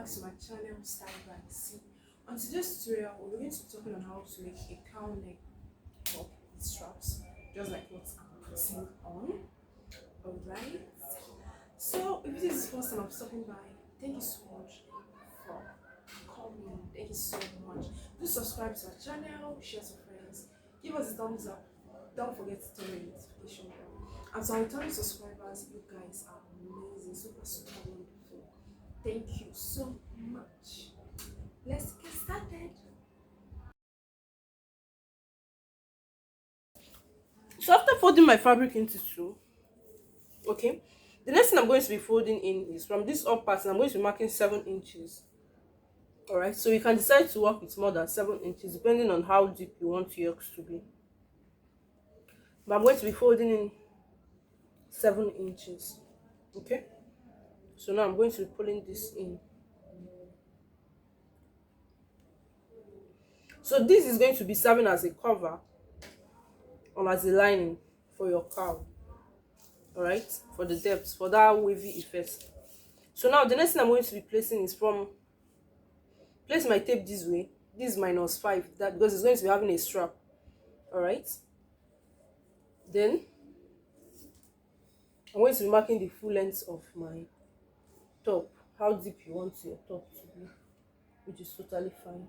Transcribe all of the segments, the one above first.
to my channel, Style by C. On today's tutorial, we're going to be talking on how to make a cowl neck top with straps, just like what I'm putting on. Alright. So if this is the first time I'm stopping by, thank you so much for coming. Thank you so much. Do subscribe to our channel, share to friends, give us a thumbs up. Don't forget to turn on the notification bell. And to our returning subscribers, you guys are amazing, super wonderful. Thank you so much. Let's get started. So after folding my fabric into two, okay, the next thing I'm going to be folding in is from this up part, and I'm going to be marking 7 inches. Alright, so you can decide to work with more than 7 inches depending on how deep you want your yokes to be. But I'm going to be folding in 7 inches. Okay, so now I'm going to be pulling this in. So this is going to be serving as a cover or as a lining for your cowl. Alright, for the depth, for that wavy effect. So now the next thing I'm going to be placing is from place my tape this way. This is -5, that because it's going to be having a strap. Alright, then I'm going to be marking the full length of my top, how deep you want your top to be, which is totally fine.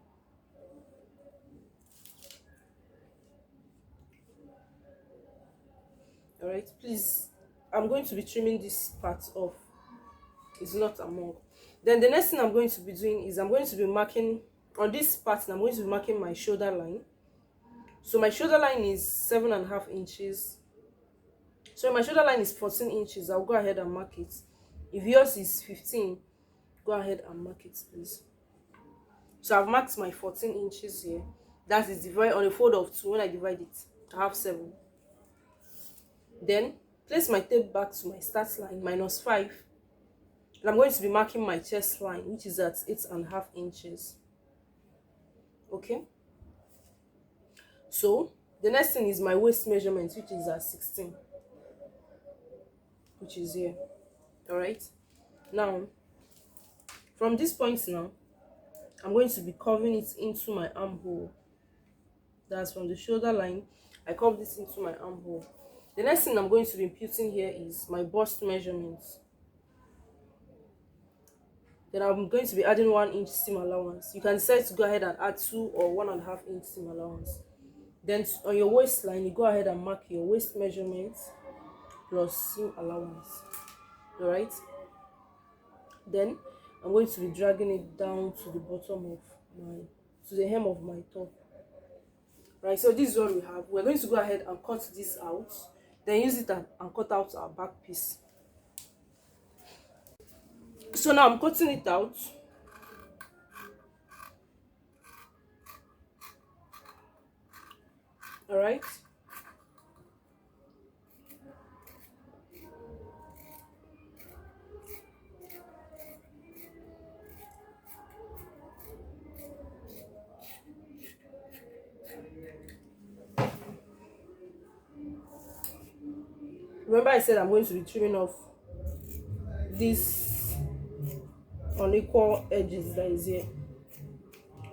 Alright, please, I'm going to be trimming this part off. It's not among. Then the next thing I'm going to be doing is I'm going to be marking on this part. I'm going to be marking my shoulder line. So my shoulder line is 7.5 inches. So my shoulder line is 14 inches. I'll go ahead and mark it. If yours is 15, go ahead and mark it, please. So I've marked my 14 inches here. That is divided on a fold of 2. When I divide it, I have 7. Then place my tape back to my start line, -5. And I'm going to be marking my chest line, which is at 8.5 inches. Okay, so the next thing is my waist measurement, which is at 16, which is here. All right, now from this point now, I'm going to be curving it into my armhole. That's from the shoulder line. I curve this into my armhole. The next thing I'm going to be imputing here is my bust measurements. Then I'm going to be adding 1 inch seam allowance. You can decide to go ahead and add 2 or 1.5 inch seam allowance. Then on your waistline, you go ahead and mark your waist measurements plus seam allowance. Alright, then I'm going to be dragging it down to the bottom of to the hem of my top. Right, so this is what we have. We're going to go ahead and cut this out, then use it and cut out our back piece. So now I'm cutting it out. All right, remember I said I'm going to be trimming off this unequal edges that is here,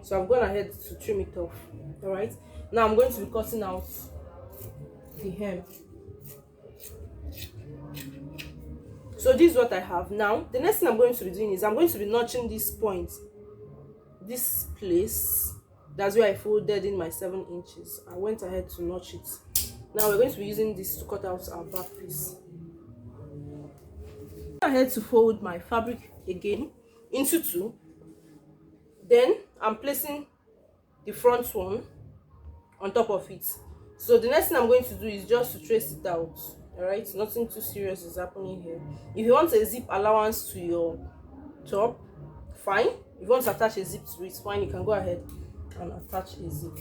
so I've gone ahead to trim it off. All right, now I'm going to be cutting out the hem. So this is what I have. Now the next thing I'm going to be doing is I'm going to be notching this point, this place. That's where I folded in my 7 inches. I went ahead to notch it. Now we're going to be using this to cut out our back piece. I had to fold my fabric again into 2. Then I'm placing the front one on top of it. So the next thing I'm going to do is just to trace it out. All right, nothing too serious is happening here. If you want a zip allowance to your top, fine. If you want to attach a zip to it, fine, you can go ahead and attach a zip.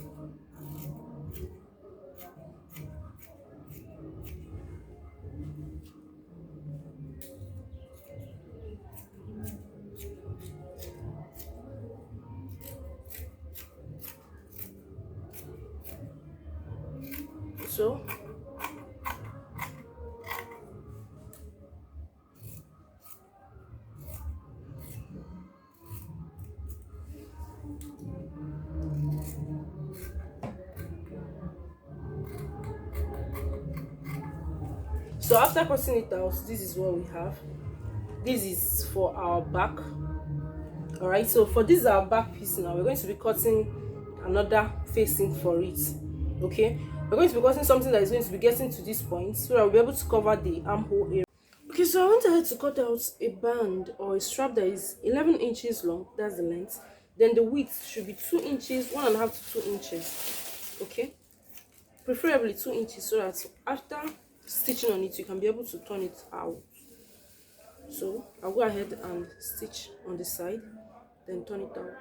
So So after cutting it out, this is what we have. This is for our back. All right, so for this our back piece now, we're going to be cutting another facing for it. Okay, we're going to be cutting something that is going to be getting to this point so that we'll be able to cover the armhole area. Okay, so I went ahead to cut out a band or a strap that is 11 inches long. That's the length. Then the width should be 2 inches, 1.5 to 2 inches. Okay, preferably 2 inches, so that after stitching on it you can be able to turn it out. So I'll go ahead and stitch on the side, then turn it out.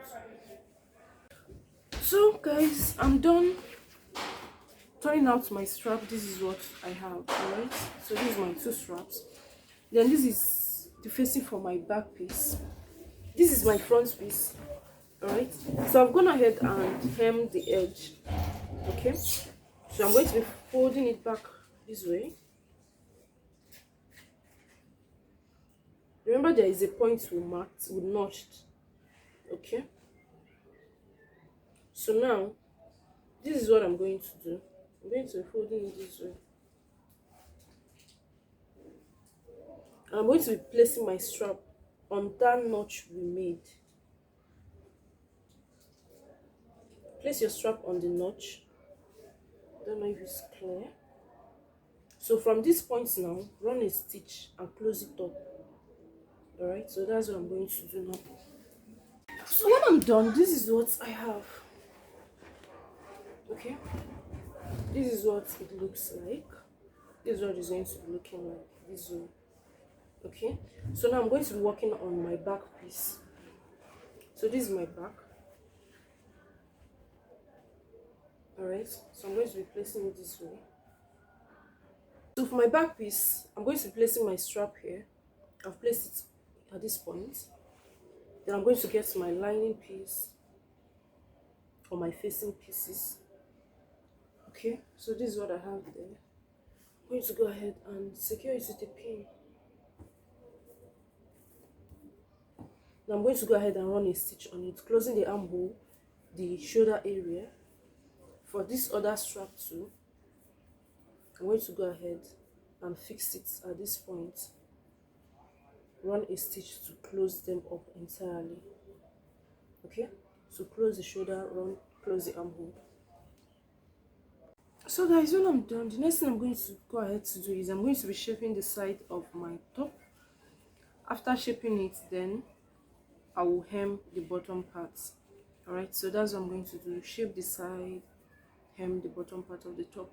So guys, I'm done turning out my strap. This is what I have. All right, so these are my 2 straps. Then this is the facing for my back piece. This is my front piece. All right, so I've gone ahead and hem the edge. Okay, so I'm going to be folding it back this way. Remember, there is a point we marked, we notched. Okay, so now this is what I'm going to do. I'm going to be folding it this way, and I'm going to be placing my strap on that notch we made. Place your strap on the notch. Don't know if it's clear. So from this point now, run a stitch and close it up. All right, so that's what I'm going to do now. So when I'm done, this is what I have. Okay, this is what it looks like. This is what it's going to be looking like this way. Okay, so now I'm going to be working on my back piece. So this is my back. All right, so I'm going to be placing it this way. So for my back piece, I'm going to be placing my strap here. I've placed it at this point. Then I'm going to get my lining piece or my facing pieces. Okay, so this is what I have there. I'm going to go ahead and secure it with a pin. Now I'm going to go ahead and run a stitch on it, closing the armhole, the shoulder area. For this other strap too, I'm going to go ahead and fix it at this point. Run a stitch to close them up entirely. Okay, so close the shoulder, close the armhole. So guys, when I'm done, the next thing I'm going to go ahead to do is I'm going to be shaping the side of my top. After shaping it, then I will hem the bottom part. All right, so that's what I'm going to do: shape the side, hem the bottom part of the top.